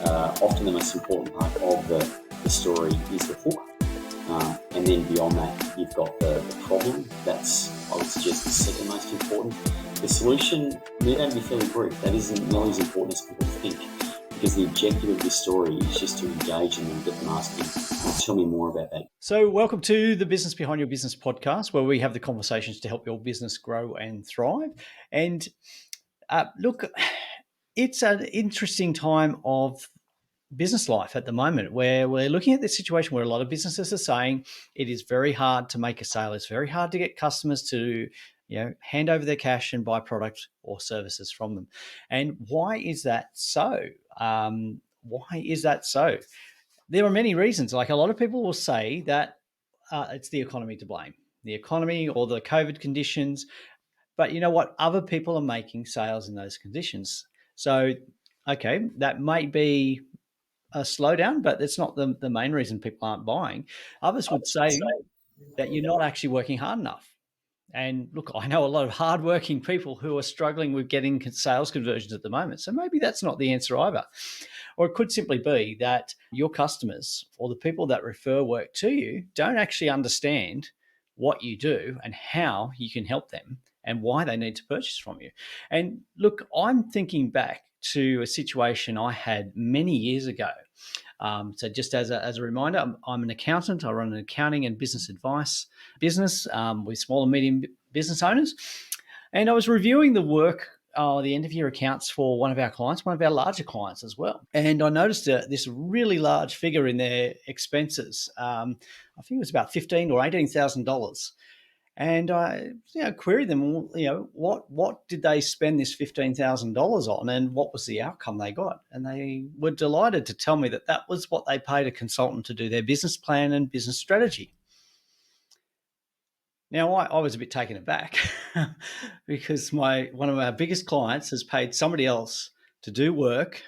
Often the most important part of the story is the hook. And then beyond that, you've got the problem. That's, I would suggest, the second most important. The solution need only be fairly brief. That isn't nearly as important as people think, because the objective of this story is just to engage them and get them asking, tell me more about that. So welcome to the Business Behind Your Business podcast, where we have the conversations to help your business grow and thrive. And look, it's an interesting time of business life at the moment, where we're looking at this situation where a lot of businesses are saying it is very hard to make a sale. It's very hard to get customers to, hand over their cash and buy product or services from them. And why is that so? There are many reasons. Like, a lot of people will say that it's the economy to blame, the economy or the COVID conditions. But you know what? Other people are making sales in those conditions. So, okay, that might be a slowdown, but it's not the main reason people aren't buying. Others would say that you're not actually working hard enough. And look, I know a lot of hardworking people who are struggling with getting sales conversions at the moment. So maybe that's not the answer either. Or it could simply be that your customers or the people that refer work to you don't actually understand what you do and how you can help them and why they need to purchase from you. And look, I'm thinking back to a situation I had many years ago. So just as a reminder, I'm an accountant. I run an accounting and business advice business with small and medium business owners. And I was reviewing the work, the end of year accounts for one of our clients, one of our larger clients as well. And I noticed this really large figure in their expenses. I think it was about $15,000 or $18,000. And I queried them, what did they spend this $15,000 on, and what was the outcome they got? And they were delighted to tell me that that was what they paid a consultant to do their business plan and business strategy. Now, I was a bit taken aback because one of our biggest clients has paid somebody else to do work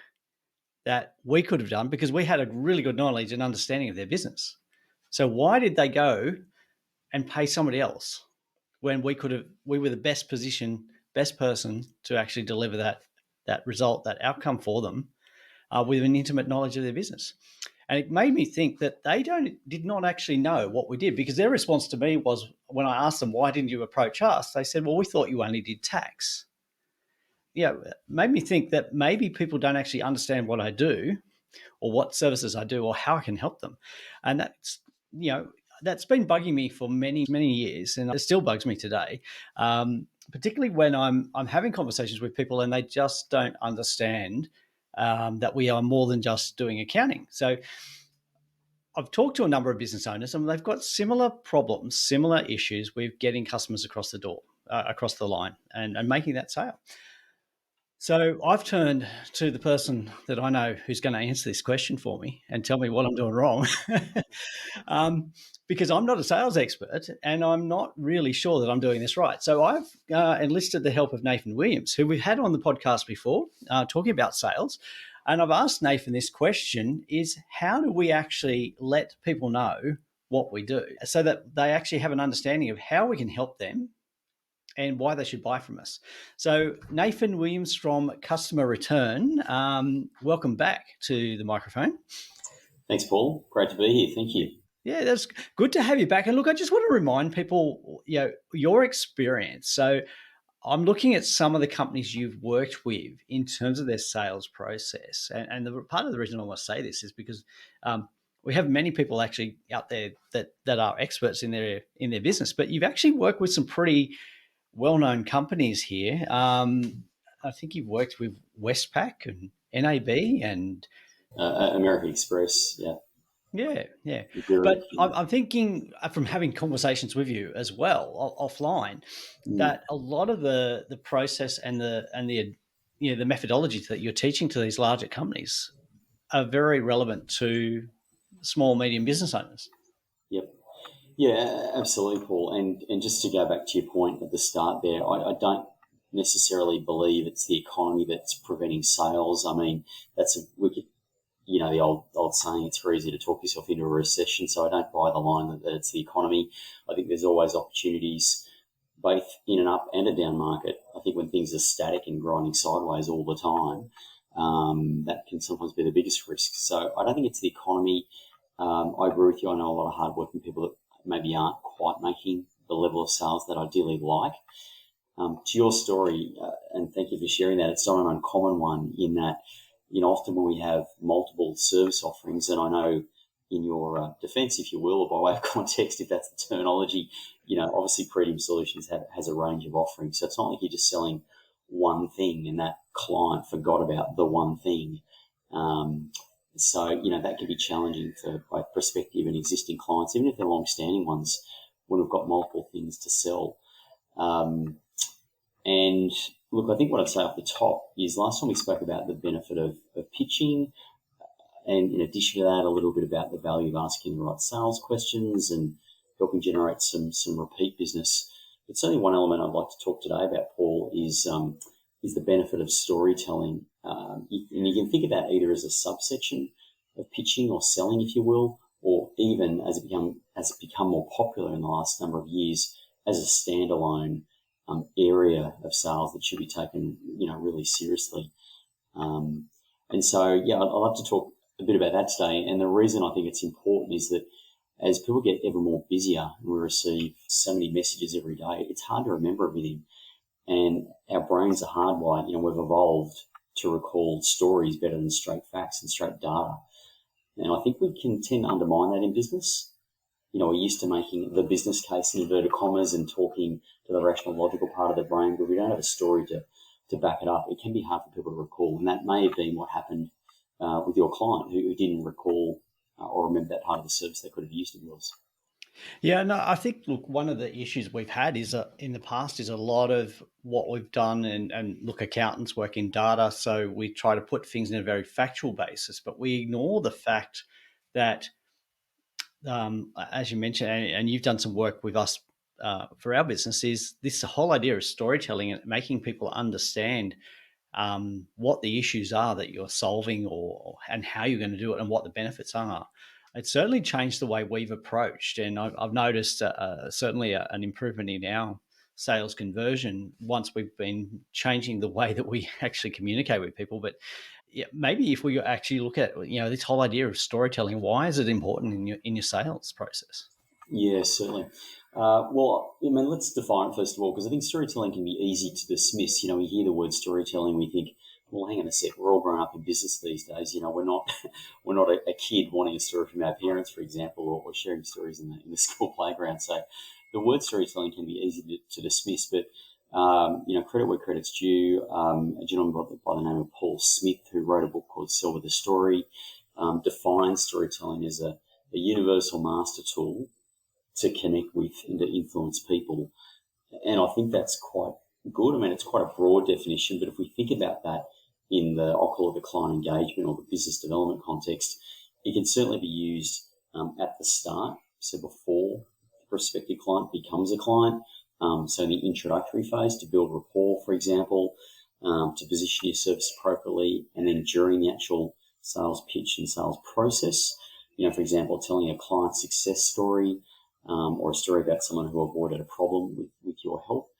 that we could have done because we had a really good knowledge and understanding of their business. So why did they go and pay somebody else when we were the best person to actually deliver that result, that outcome for them with an intimate knowledge of their business? And it made me think that they did not actually know what we did, because their response to me was, when I asked them, why didn't you approach us? They said, well, we thought you only did tax. It made me think that maybe people don't actually understand what I do or what services I do or how I can help them. And that's been bugging me for many, many years, and it still bugs me today, particularly when I'm having conversations with people and they just don't understand that we are more than just doing accounting. So I've talked to a number of business owners, and they've got similar problems, similar issues with getting customers across the door, across the line, and making that sale. So I've turned to the person that I know who's going to answer this question for me and tell me what I'm doing wrong, because I'm not a sales expert and I'm not really sure that I'm doing this right. So I've enlisted the help of Nathan Williams, who we've had on the podcast before, talking about sales. And I've asked Nathan this question: is how do we actually let people know what we do so that they actually have an understanding of how we can help them and why they should buy from us? So Nathan Williams from Customer Return, welcome back to the microphone. Thanks, Paul. Great to be here. Thank you. Yeah, that's good to have you back. And look, I just want to remind people, your experience. So I'm looking at some of the companies you've worked with in terms of their sales process. And part of the reason I want to say this is because we have many people actually out there that are experts in their business, but you've actually worked with some pretty well-known companies here. I think you've worked with Westpac and NAB and American Express, yeah. Yeah. But I'm thinking, from having conversations with you as well offline, that a lot of the process and the methodology that you're teaching to these larger companies are very relevant to small, medium business owners. Yep. Yeah, absolutely, Paul. And just to go back to your point at the start there, I don't necessarily believe it's the economy that's preventing sales. I mean, that's a wicked, the old saying, it's very easy to talk yourself into a recession. So I don't buy the line that it's the economy. I think there's always opportunities both in an up and a down market. I think when things are static and grinding sideways all the time, That can sometimes be the biggest risk. So I don't think it's the economy. I agree with you. I know a lot of hardworking people that maybe aren't quite making the level of sales that ideally like. To your story, and thank you for sharing that, it's not an uncommon one in that, often when we have multiple service offerings, and I know in your defence, if you will, or by way of context, if that's the terminology, obviously Pretium Solutions has a range of offerings. So it's not like you're just selling one thing and that client forgot about the one thing. So that can be challenging for both prospective and existing clients, even if they're long-standing ones, when we've got multiple things to sell. And look, I think what I'd say off the top is last time we spoke about the benefit of pitching, and in addition to that, a little bit about the value of asking the right sales questions and helping generate some repeat business. But certainly one element I'd like to talk today about, Paul, is the benefit of storytelling. And you can think of that either as a subsection of pitching or selling, if you will, or even as it become more popular in the last number of years as a standalone area of sales that should be taken, really seriously. And so, I'd love to talk a bit about that today. And the reason I think it's important is that as people get ever more busier and we receive so many messages every day, it's hard to remember everything. And our brains are hardwired. We've evolved to recall stories better than straight facts and straight data. And I think we can tend to undermine that in business. We're used to making the business case in inverted commas and talking to the rational, logical part of the brain, but we don't have a story to back it up. It can be hard for people to recall. And that may have been what happened with your client who didn't recall or remember that part of the service they could have used of yours. Yeah, no, I think, look, one of the issues we've had is in the past is a lot of what we've done, and look, accountants work in data, so we try to put things in a very factual basis, but we ignore the fact that, as you mentioned, and you've done some work with us for our business, is this whole idea of storytelling and making people understand what the issues are that you're solving, and how you're going to do it and what the benefits are. It's certainly changed the way we've approached, and I've noticed certainly an improvement in our sales conversion once we've been changing the way that we actually communicate with people. But yeah, maybe if we actually look at this whole idea of storytelling, why is it important in your sales process? Yeah, certainly. Well, let's define it first of all, because I think storytelling can be easy to dismiss. We hear the word storytelling, we think, well, hang on a sec, we're all grown up in business these days. We're not a kid wanting a story from our parents, for example, or sharing stories in the school playground. So the word storytelling can be easy to dismiss, but credit where credit's due. A gentleman by the name of Paul Smith, who wrote a book called Sell with a Story, defines storytelling as a universal master tool to connect with and to influence people. And I think that's quite good. It's quite a broad definition, but if we think about that in I'll call it the client engagement or the business development context, it can certainly be used at the start, so before the prospective client becomes a client. So in the introductory phase to build rapport, for example, to position your service appropriately, and then during the actual sales pitch and sales process, for example, telling a client success story, or a story about someone who avoided a problem with your help.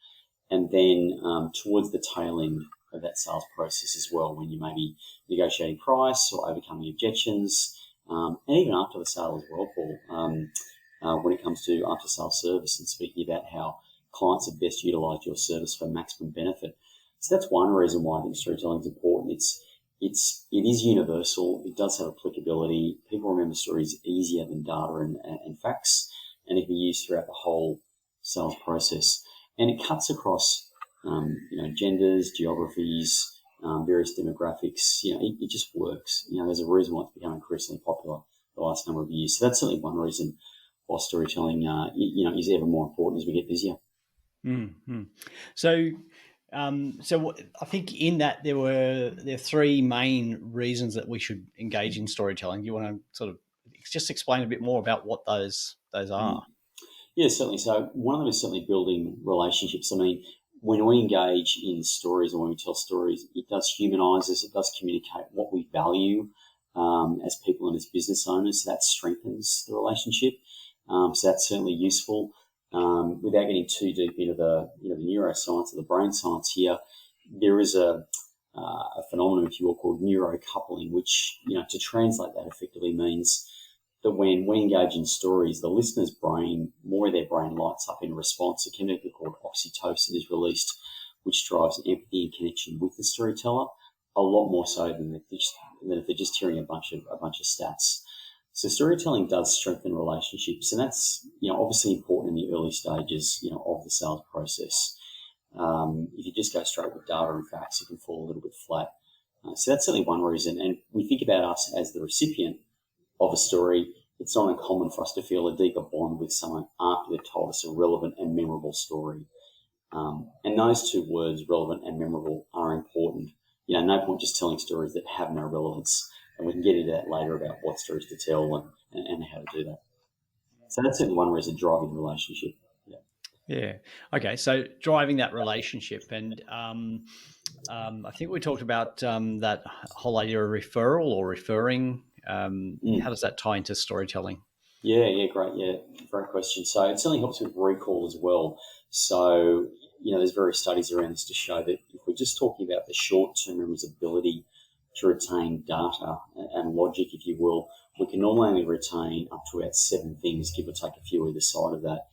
And then towards the tail end of that sales process as well, when you may be negotiating price or overcoming objections, and even after the sale as well, Paul, when it comes to after sales service and speaking about how clients have best utilised your service for maximum benefit. So that's one reason why I think storytelling is important. It is universal. It does have applicability. People remember stories easier than data and facts, and it can be used throughout the whole sales process. And it cuts across, genders, geographies, various demographics. It just works. There's a reason why it's become increasingly popular the last number of years. So that's certainly one reason why storytelling, is ever more important as we get busier. Mm-hmm. So I think in that there are three main reasons that we should engage in storytelling. Do you want to sort of just explain a bit more about what those are? Yeah, certainly. So one of them is certainly building relationships. When we engage in stories or when we tell stories, it does humanise us. It does communicate what we value as people and as business owners. So that strengthens the relationship. So that's certainly useful. Without getting too deep into the neuroscience or the brain science here, there is a a phenomenon, if you will, called neurocoupling, which, to translate that effectively means that when we engage in stories, the listener's brain, more of their brain lights up in response. A chemical called oxytocin is released, which drives empathy and connection with the storyteller, a lot more so than if they're just hearing a bunch of stats. So storytelling does strengthen relationships, and that's obviously important in the early stages of the sales process. If you just go straight with data and facts, it can fall a little bit flat. So that's certainly one reason. And we think about us as the recipient of a story. It's not uncommon for us to feel a deeper bond with someone after they've told us a relevant and memorable story. And those two words, relevant and memorable, are important. No point just telling stories that have no relevance. And we can get into that later about what stories to tell and how to do that. So that's certainly one reason, driving the relationship. Yeah. Okay. So driving that relationship, and I think we talked about that whole idea of referral or referring. How does that tie into storytelling? Yeah, great question. So it certainly helps with recall as well. So, there's various studies around this to show that if we're just talking about the short-term memory's ability to retain data and logic, if you will, we can normally only retain up to about 7 things, give or take a few either side of that.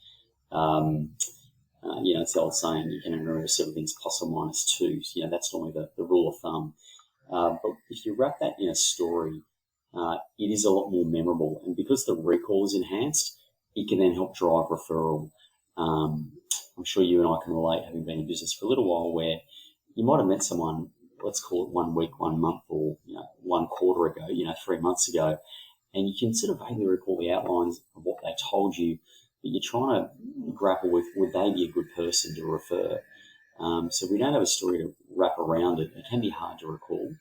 It's the old saying, you can remember 7 things plus or minus 2. So, that's normally the rule of thumb. But if you wrap that in a story, it is a lot more memorable. And because the recall is enhanced, it can then help drive referral. I'm sure you and I can relate, having been in business for a little while, where you might have met someone, let's call it 1 week, 1 month, or 1 quarter ago, 3 months ago, and you can sort of vaguely recall the outlines of what they told you, but you're trying to grapple with, would they be a good person to refer? So we don't have a story to wrap around it. It can be hard to recall.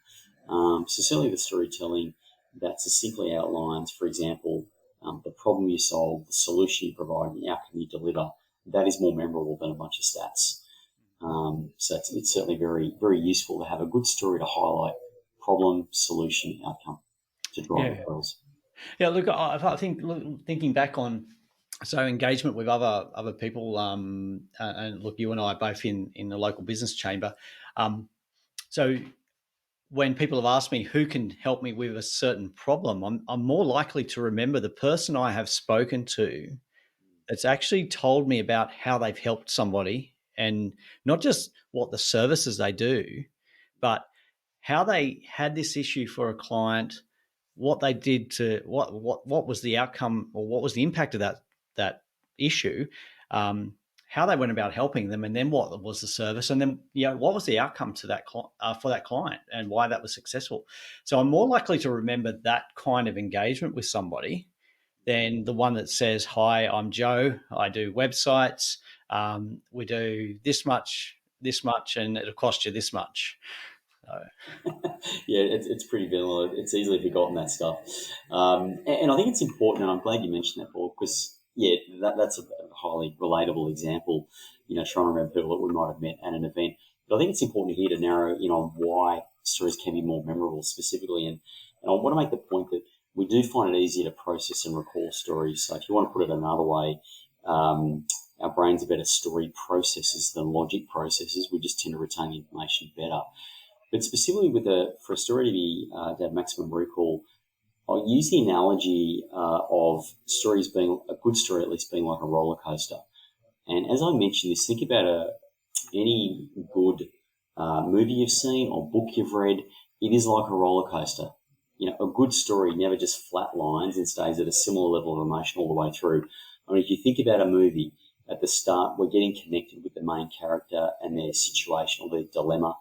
So certainly the storytelling that succinctly outlines, for example, the problem you solve, the solution you provide, the outcome you deliver, that is more memorable than a bunch of stats. So it's certainly very, very useful to have a good story to highlight problem, solution, outcome to drive referrals. Yeah, look, I think thinking back on engagement with other people, and look, you and I are both in the local business chamber. So when people have asked me who can help me with a certain problem, I'm more likely to remember the person I have spoken to that's actually told me about how they've helped somebody, and not just what the services they do, but how they had this issue for a client, what they did to what was the outcome, or what was the impact of that issue, how they went about helping them, and then what was the service, and then what was the outcome to that for that client, and why that was successful. So I'm more likely to remember that kind of engagement with somebody than the one that says, "Hi, I'm Joe. I do websites. We do this much, and it'll cost you this much." Yeah, it's pretty vanilla. It's easily forgotten, that stuff. And I think it's important, and I'm glad you mentioned that, Paul, because, that's a highly relatable example, trying to remember people that we might have met at an event. But I think it's important here to narrow in on why stories can be more memorable specifically. And I want to make the point that we do find it easier to process and recall stories. So if you want to put it another way, our brains are better story processors than logic processors. We just tend to retain information better. But specifically for a story to have maximum recall, I'll use the analogy of stories being, a good story at least, being like a roller coaster. And as I mentioned this, think about any good movie you've seen or book you've read. It is like a roller coaster. A good story never just flatlines and stays at a similar level of emotion all the way through. I mean, if you think about a movie, at the start, we're getting connected with the main character and their situation or their dilemma.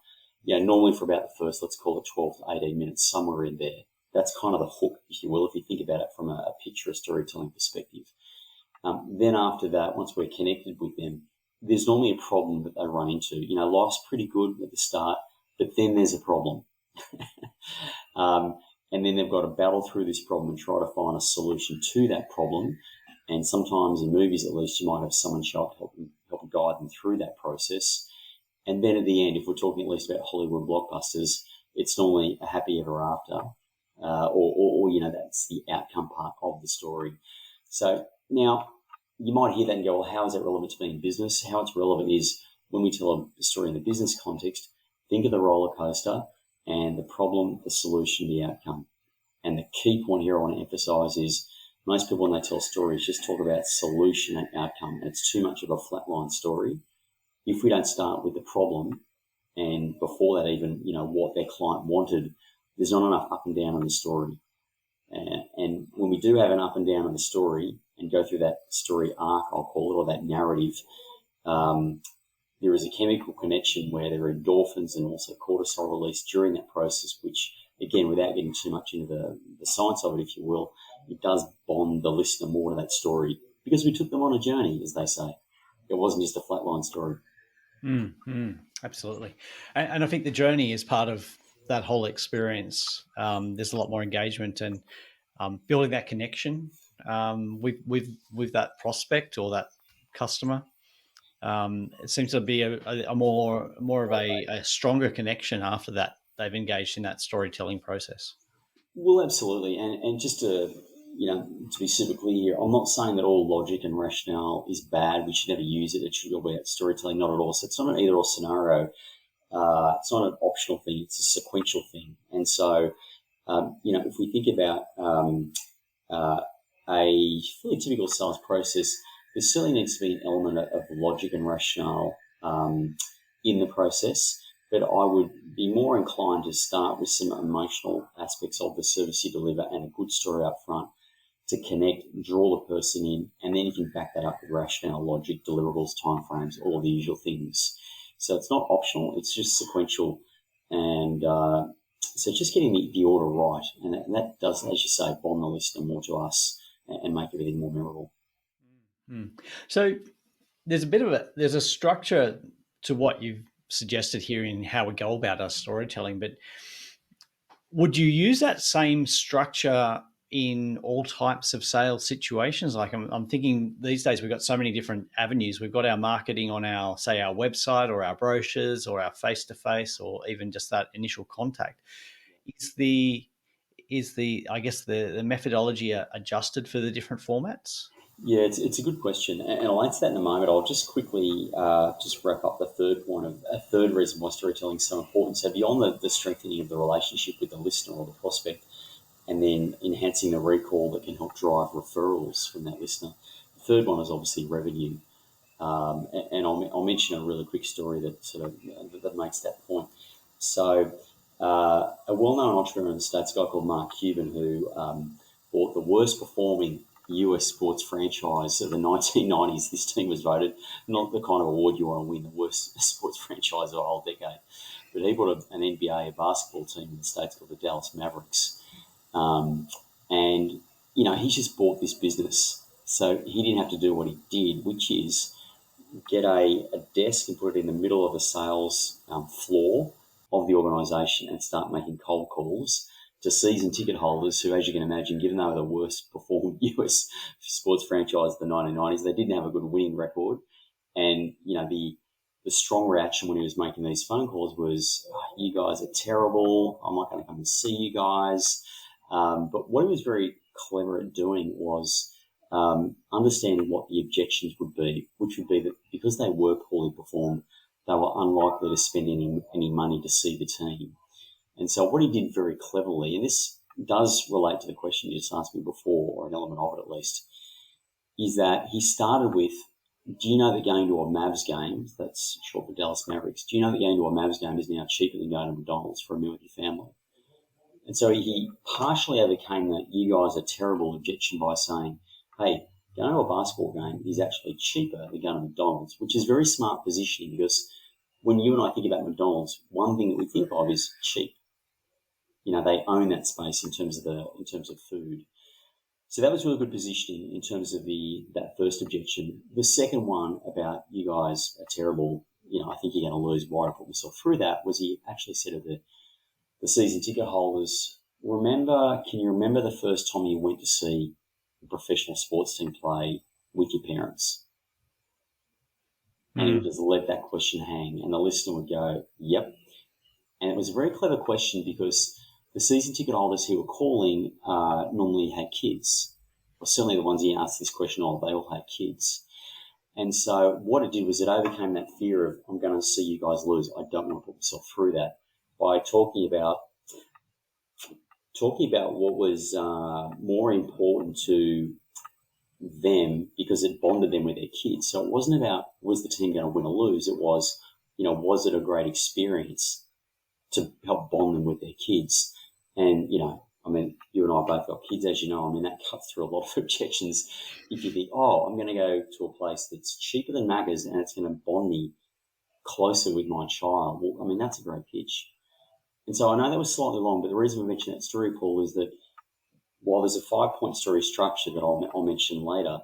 Normally for about the first, let's call it 12 to 18 minutes, somewhere in there. That's kind of the hook, if you will, if you think about it from a picture, a storytelling perspective. Then after that, once we're connected with them, there's normally a problem that they run into. Life's pretty good at the start, but then there's a problem. And then they've got to battle through this problem and try to find a solution to that problem. And sometimes in movies, at least, you might have someone show up to help guide them through that process. And then at the end, if we're talking at least about Hollywood blockbusters, it's normally a happy ever after, or that's the outcome part of the story. So now you might hear that and go, well, how is that relevant to being in business? How it's relevant is when we tell a story in the business context, think of the roller coaster and the problem, the solution, the outcome. And the key point here I want to emphasize is most people, when they tell stories, just talk about solution and outcome. And it's too much of a flatline story. If we don't start with the problem and before that even, what their client wanted, there's not enough up and down in the story. And when we do have an up and down in the story and go through that story arc, I'll call it, or that narrative, there is a chemical connection where there are endorphins and also cortisol released during that process, which, again, without getting too much into the science of it, if you will, it does bond the listener more to that story because we took them on a journey, as they say. It wasn't just a flatline story. Absolutely. And I think the journey is part of that whole experience. There's a lot more engagement and building that connection with that prospect or that customer. It seems to be a more of a stronger connection after that they've engaged in that storytelling process. Well, absolutely. And just to be super clear here, I'm not saying that all logic and rationale is bad. We should never use it. It should all be about storytelling, not at all. So it's not an either-or scenario. It's not an optional thing. It's a sequential thing. And so, if we think about a fairly typical sales process, there certainly needs to be an element of logic and rationale in the process. But I would be more inclined to start with some emotional aspects of the service you deliver and a good story up front to connect, draw the person in, and then you can back that up with rationale, logic, deliverables, timeframes, all the usual things. So it's not optional, it's just sequential. And so just getting the order right, and that does, as you say, bond the listener more to us and make everything more memorable. So there's a structure to what you've suggested here in how we go about our storytelling, but would you use that same structure in all types of sales situations? Like I'm thinking these days we've got so many different avenues. We've got our marketing on our website or our brochures or our face-to-face or even just that initial contact. Is the methodology adjusted for the different formats? Yeah, it's a good question, and I'll answer that in a moment. I'll just quickly just wrap up the third point of a third reason why storytelling is so important. So beyond the strengthening of the relationship with the listener or the prospect, and then enhancing the recall that can help drive referrals from that listener, the third one is obviously revenue. And I'll mention a really quick story that makes that point. So a well-known entrepreneur in the States, a guy called Mark Cuban, who bought the worst performing US sports franchise of the 1990s. This team was voted not the kind of award you want to win, the worst sports franchise of a whole decade. But he bought an NBA basketball team in the States called the Dallas Mavericks. And he's just bought this business. So he didn't have to do what he did, which is get a desk and put it in the middle of the sales floor of the organisation and start making cold calls to season ticket holders who, as you can imagine, given they were the worst performing US sports franchise of the 1990s, they didn't have a good winning record. And, the strong reaction when he was making these phone calls was, you guys are terrible. I'm not going to come and see you guys. But what he was very clever at doing was understanding what the objections would be, which would be that because they were poorly performed, they were unlikely to spend any money to see the team. And so what he did very cleverly, and this does relate to the question you just asked me before, or an element of it at least, is that he started with, do you know that going to a Mavs game, that's short for Dallas Mavericks, do you know that going to a Mavs game is now cheaper than going to McDonald's for a meal with your family? And so he partially overcame that you guys are terrible objection by saying, hey, going to a basketball game is actually cheaper than going to McDonald's, which is very smart positioning because when you and I think about McDonald's, one thing that we think of is cheap. They own that space in terms of food. So that was really good positioning in terms of that first objection. The second one about you guys are terrible, I think you're going to lose. Why I put myself through that was he actually said to the season ticket holders, can you remember the first time you went to see a professional sports team play with your parents? And he would just let that question hang, and the listener would go, yep. And it was a very clever question because the season ticket holders who were calling normally had kids, or certainly the ones he asked this question of, they all had kids. And so what it did was it overcame that fear of, I'm going to see you guys lose. I don't want to put myself through that, by talking about what was more important to them, because it bonded them with their kids. So it wasn't about, was the team going to win or lose? It was, was it a great experience to help bond them with their kids? And, you and I both got kids, as you know. That cuts through a lot of objections. If you think, I'm going to go to a place that's cheaper than Macca's and it's going to bond me closer with my child, well, that's a great pitch. And so I know that was slightly long, but the reason we mentioned that story, Paul, is that while there's a 5-point story structure that I'll mention later,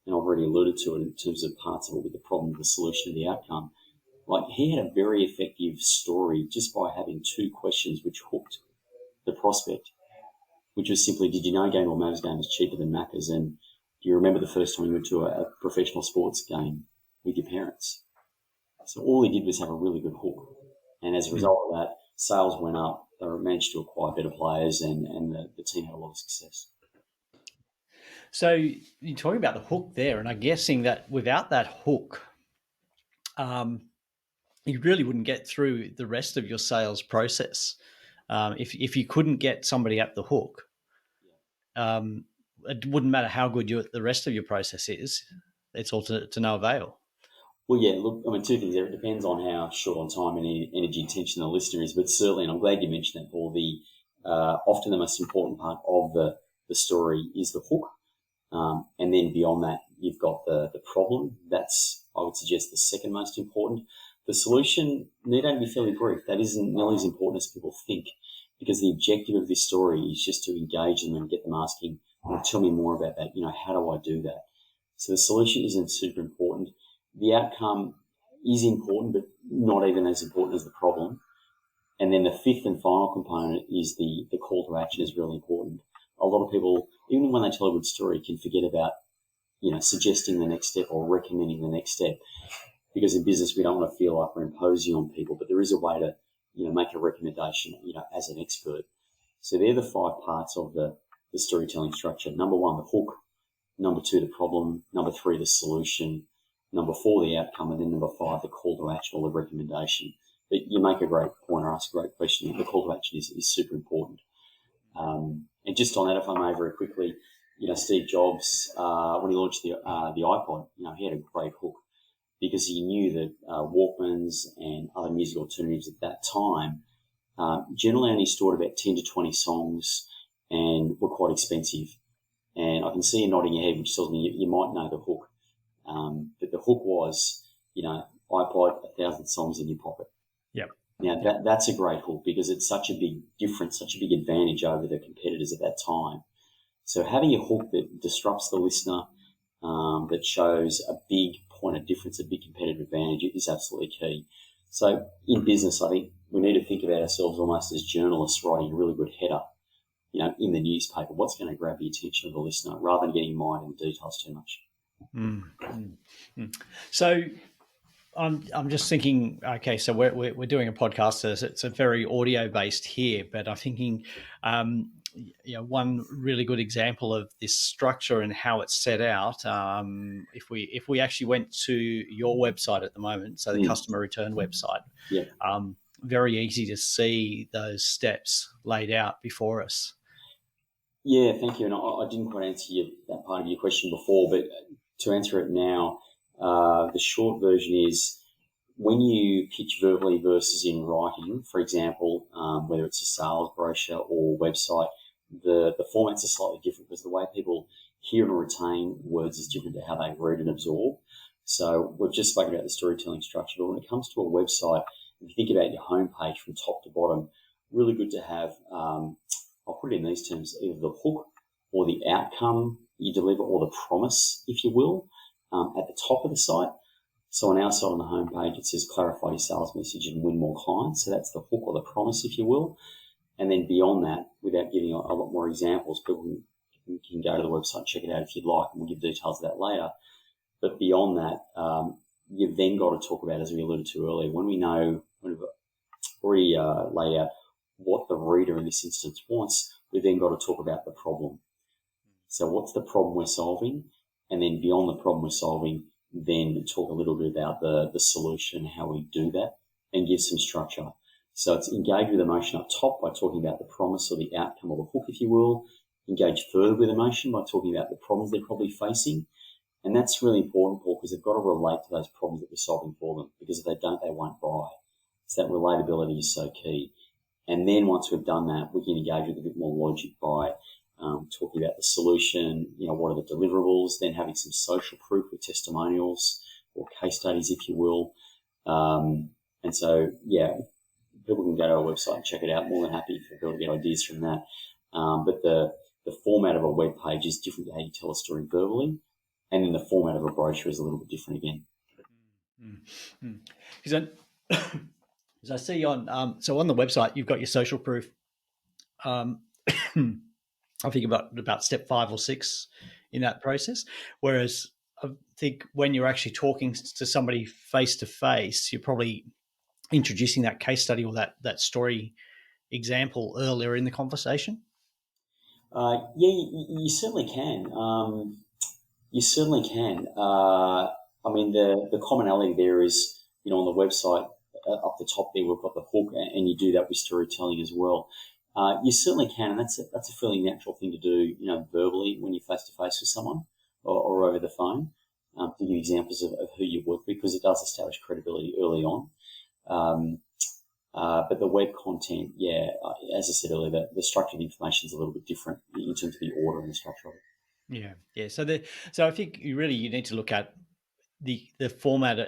and I've already alluded to it in terms of parts of it with the problem, the solution, the outcome, like he had a very effective story just by having 2 questions which hooked the prospect, which was simply, did you know Game or Mavs game is cheaper than Macca's? And do you remember the first time you went to a professional sports game with your parents? So all he did was have a really good hook. And as a result of that, sales went up, they managed to acquire better players, and the team had a lot of success. So you're talking about the hook there, and I'm guessing that without that hook, you really wouldn't get through the rest of your sales process. If you couldn't get somebody at the hook, it wouldn't matter how good the rest of your process is. It's all to no avail. Well, yeah, look, 2 things there. It depends on how short on time and energy attention the listener is, but certainly, and I'm glad you mentioned that, Paul, often the most important part of the story is the hook. And then beyond that, you've got the problem. That's, I would suggest, the second most important. The solution need only be fairly brief. That isn't nearly as important as people think, because the objective of this story is just to engage them and get them asking, tell me more about that. How do I do that? So the solution isn't super important. The outcome is important, but not even as important as the problem. And then the 5th and final component is the call to action is really important. A lot of people, even when they tell a good story, can forget about, suggesting the next step or recommending the next step. Because in business, we don't want to feel like we're imposing on people, but there is a way to, make a recommendation, as an expert. So they're the 5 parts of the storytelling structure. Number 1, the hook. Number 2, the problem. Number 3, the solution. Number 4, the outcome. And then number 5, the call to action or the recommendation. But you make a great point or ask a great question. The call to action is super important. And just on that, if I may, very quickly, Steve Jobs, when he launched the iPod, he had a great hook, because he knew that Walkmans and other music alternatives at that time generally only stored about 10 to 20 songs and were quite expensive. And I can see you nodding your head, which tells me you might know the hook. But the hook was, iPod, 1,000 songs in your pocket. Yep. Now, that's a great hook, because it's such a big difference, such a big advantage over the competitors at that time. So having a hook that disrupts the listener, that shows a big point of difference, a big competitive advantage, is absolutely key. So in business, I think we need to think about ourselves almost as journalists writing a really good header, in the newspaper. What's going to grab the attention of the listener, rather than getting mired in the details too much. So I'm just thinking, okay, so we're doing a podcast, so it's a very audio based here, but I'm thinking, one really good example of this structure and how it's set out. If we actually went to your website at the moment, so the customer return website, very easy to see those steps laid out before us. Yeah, thank you. And I didn't quite answer that part of your question before, but to answer it now, the short version is, when you pitch verbally versus in writing, for example, whether it's a sales brochure or website, the formats are slightly different, because the way people hear and retain words is different to how they read and absorb. So we've just spoken about the storytelling structure, but when it comes to a website, if you think about your homepage from top to bottom, really good to have, I'll put it in these terms, either the hook or the outcome you deliver, or the promise, if you will, at the top of the site. So on our side on the homepage, it says clarify your sales message and win more clients. So that's the hook or the promise, if you will. And then beyond that, without giving a lot more examples, people can go to the website, check it out if you'd like, and we'll give details of that later. But beyond that, you've then got to talk about, as we alluded to earlier, when we've already laid out what the reader in this instance wants, we've then got to talk about the problem. So what's the problem we're solving? And then beyond the problem we're solving, then talk a little bit about the solution, how we do that, and give some structure. So it's engage with emotion up top by talking about the promise or the outcome or the hook, if you will. Engage further with emotion by talking about the problems they're probably facing. And that's really important, Paul, because they've got to relate to those problems that we're solving for them, because if they don't, they won't buy. So that relatability is so key. And then once we've done that, we can engage with a bit more logic by talking about the solution, what are the deliverables, then having some social proof with testimonials or case studies, if you will. And so, people can go to our website and check it out. More than happy for people to get ideas from that. But the format of a web page is different to how you tell a story verbally. And then the format of a brochure is a little bit different again. Because as I see on the website, you've got your social proof. I think about step 5 or 6 in that process. Whereas I think when you're actually talking to somebody face to face, you're probably introducing that case study or that story example earlier in the conversation. You certainly can. You certainly can. The commonality there is, on the website up the top there, we've got the hook, and you do that with storytelling as well. You certainly can, and that's a fairly natural thing to do, verbally when you're face to face with someone or over the phone, to give examples of who you work with, because it does establish credibility early on. But the web content, as I said earlier, the structure of the information is a little bit different in terms of the order and the structure of it. Yeah. So I think you need to look at the format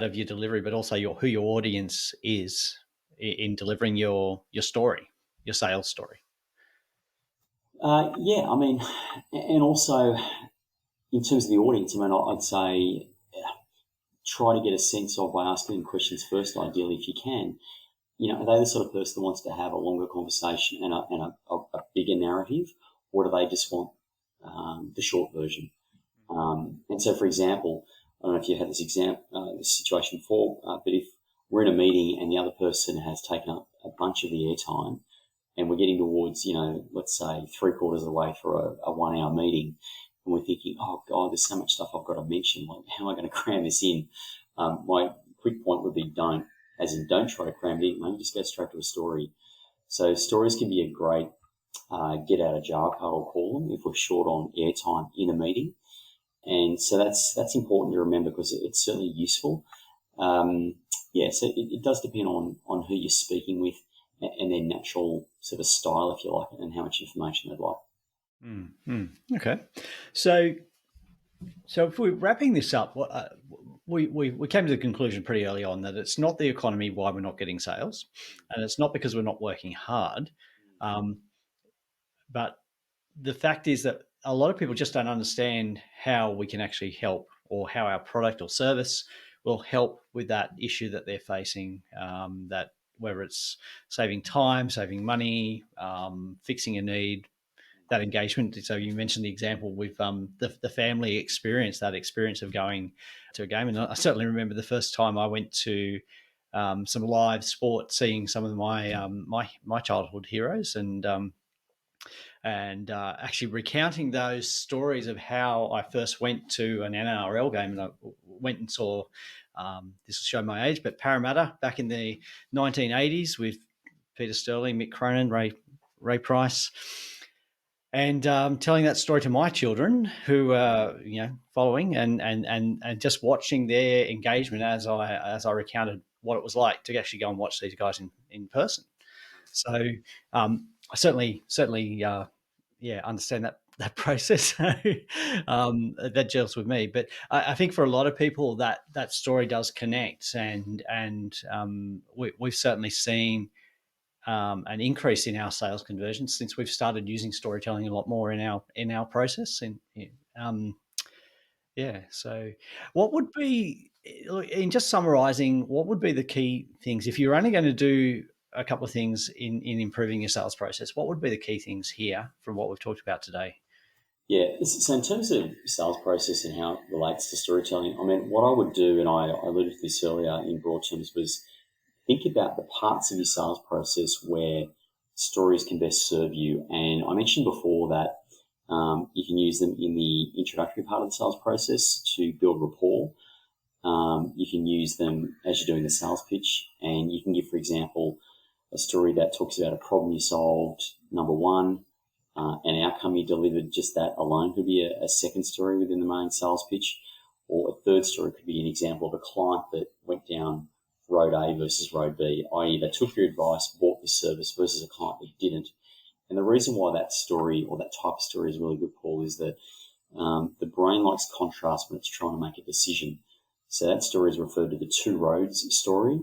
of your delivery, but also who your audience is in delivering your story, your sales story. And also in terms of the audience, I'd say try to get a sense of, by asking them questions first, ideally, if you can. Are they the sort of person that wants to have a longer conversation and a bigger narrative, or do they just want the short version? And so, for example, I don't know if you had this situation before, but if we're in a meeting and the other person has taken up a bunch of the airtime, and we're getting towards, let's say 3/4 of the way through a 1 hour meeting, and we're thinking, oh God, there's so much stuff I've got to mention. Like, how am I going to cram this in? My quick point would be don't try to cram it in. Maybe just go straight to a story. So stories can be a great get out of jail card, I'll call them, if we're short on airtime in a meeting. And so that's important to remember, because it's certainly useful. So it does depend on who you're speaking with and their natural sort of style, if you like, and how much information they'd like. Okay. So if we're wrapping this up, we came to the conclusion pretty early on that it's not the economy why we're not getting sales, and it's not because we're not working hard. But the fact is that a lot of people just don't understand how we can actually help, or how our product or service will help with that issue that they're facing, that whether it's saving time, saving money, fixing a need, that engagement. So you mentioned the example with the family experience, that experience of going to a game. And I certainly remember the first time I went to some live sport, seeing some of my childhood heroes, and actually recounting those stories of how I first went to an NRL game. And I went and saw, this will show my age, but Parramatta back in the 1980s with Peter Sterling, Mick Cronin, Ray Price, and telling that story to my children, who are following and just watching their engagement as I recounted what it was like to actually go and watch these guys in person. So I certainly understand that process. That gels with me. But I think for a lot of people that story does connect, and we've certainly seen an increase in our sales conversions since we've started using storytelling a lot more in our process. So what would be, in just summarizing, what would be the key things if you're only going to do a couple of things in improving your sales process? What would be the key things here from what we've talked about today? Yeah, so in terms of sales process and how it relates to storytelling, what I would do, and I alluded to this earlier in broad terms, was think about the parts of your sales process where stories can best serve you. And I mentioned before that You can use them in the introductory part of the sales process to build rapport. You can use them as you're doing the sales pitch, and you can give, for example, a story that talks about a problem you solved, number one, an outcome you delivered. Just that alone could be a second story within the main sales pitch, or a third story could be an example of a client that went down road A versus road B, i.e. they took your advice, bought this service versus a client that didn't. And the reason why that story or that type of story is really good, Paul, is that the brain likes contrast when it's trying to make a decision. So that story is referred to the two roads story,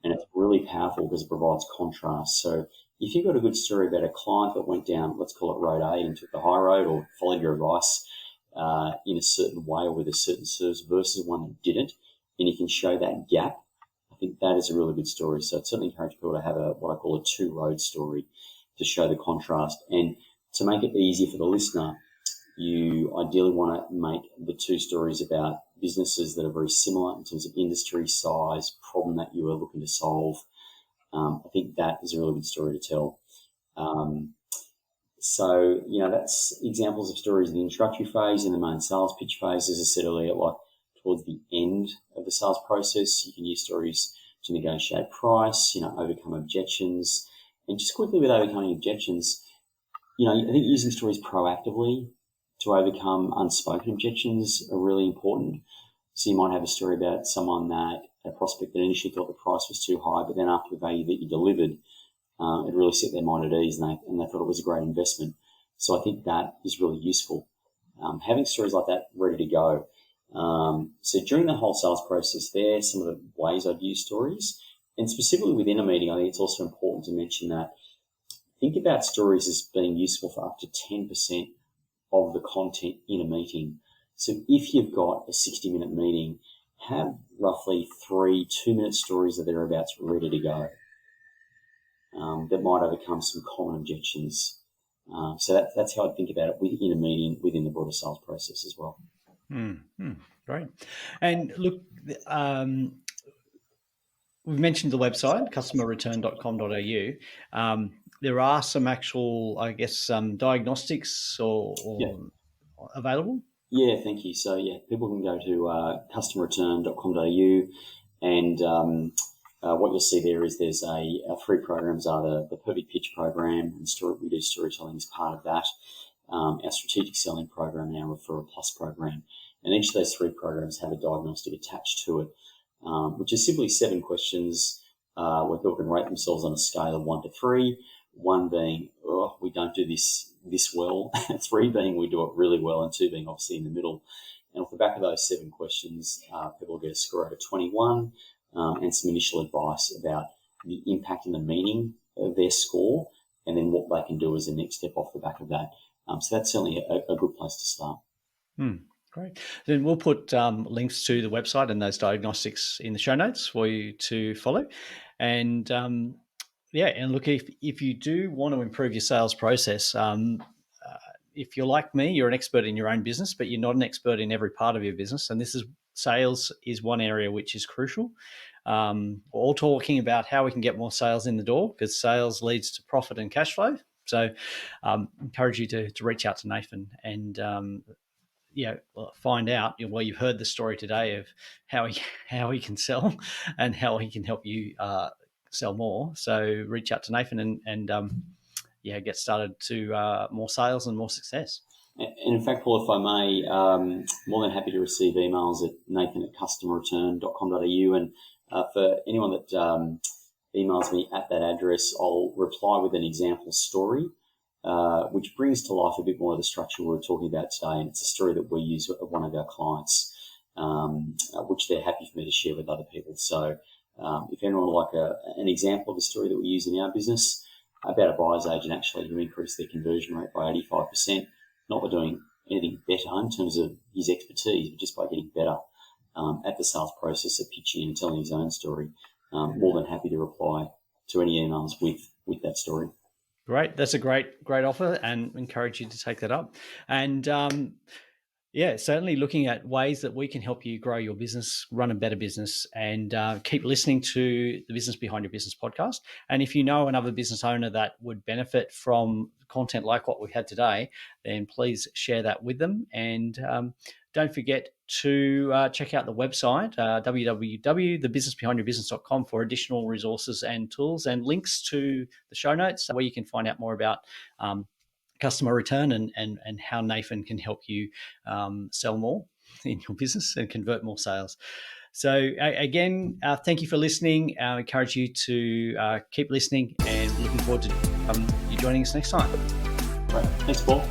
and it's really powerful because it provides contrast. So if you've got a good story about a client that went down, let's call it road A, and took the high road or followed your advice in a certain way or with a certain service versus one that didn't, and you can show that gap, I think that is a really good story. So I'd certainly encourage people to have what I call a two-road story to show the contrast. And to make it easier for the listener, you ideally want to make the two stories about businesses that are very similar in terms of industry, size, problem that you are looking to solve. I think that is a really good story to tell. So, that's examples of stories in the introductory phase, in the main sales pitch phase, as I said earlier, like towards the end of the sales process. You can use stories to negotiate price, overcome objections. And just quickly with overcoming objections, I think using stories proactively to overcome unspoken objections are really important. So you might have a story about a prospect that initially thought the price was too high, but then after the value that you delivered, it really set their mind at ease and they thought it was a great investment. So I think that is really useful. Having stories like that ready to go. So during the whole sales process there, some of the ways I'd use stories, and specifically within a meeting, I think it's also important to mention that think about stories as being useful for up to 10% of the content in a meeting. So if you've got a 60-minute meeting, have roughly 3 2-minute stories or thereabouts ready to go that might overcome some common objections. So that's how I think about it within a meeting, within the broader sales process as well. Great. And look, we've mentioned the website, customerreturn.com.au. There are some actual, diagnostics or available? Yeah, thank you. So, people can go to customerreturn.com.au and what you'll see there is there's our 3 programs are the Perfect Pitch program, and we do storytelling as part of that, our strategic selling program, and our Referral Plus program. And each of those 3 programs have a diagnostic attached to it, which is simply 7 questions where people can rate themselves on a scale of 1 to 3, 1 being, we don't do this well, 3 being we do it really well, and 2 being obviously in the middle. And off the back of those 7 questions, people get a score over 21 and some initial advice about the impact and the meaning of their score, and then what they can do as a next step off the back of that. So that's certainly a good place to start. Great. Then we'll put links to the website and those diagnostics in the show notes for you to follow. And and look, if you do want to improve your sales process, if you're like me, you're an expert in your own business, but you're not an expert in every part of your business. And sales is one area which is crucial. We're all talking about how we can get more sales in the door, because sales leads to profit and cash flow. So encourage you to reach out to Nathan and find out. You've heard the story today of how he can sell and how he can help you sell more. So reach out to Nathan and get started to more sales and more success. And in fact, Paul, if I may, more than happy to receive emails at nathan@customerreturn.com.au. And for anyone that emails me at that address, I'll reply with an example story, which brings to life a bit more of the structure we were talking about today. And it's a story that we use with one of our clients, which they're happy for me to share with other people. So if anyone would like an example of a story that we use in our business about a buyer's agent actually who increased their conversion rate by 85%, not by doing anything better in terms of his expertise, but just by getting better at the sales process of pitching and telling his own story, more than happy to reply to any emails with that story. Great. That's a great offer, and encourage you to take that up. And certainly looking at ways that we can help you grow your business, run a better business, and keep listening to the Business Behind Your Business podcast. And if you know another business owner that would benefit from content like what we had today, then please share that with them. And don't forget to check out the website, www.thebusinessbehindyourbusiness.com, for additional resources and tools and links to the show notes where you can find out more about customer return and how Nathan can help you sell more in your business and convert more sales. So again, thank you for listening. I encourage you to keep listening, and looking forward to you joining us next time. Great. Thanks, Paul.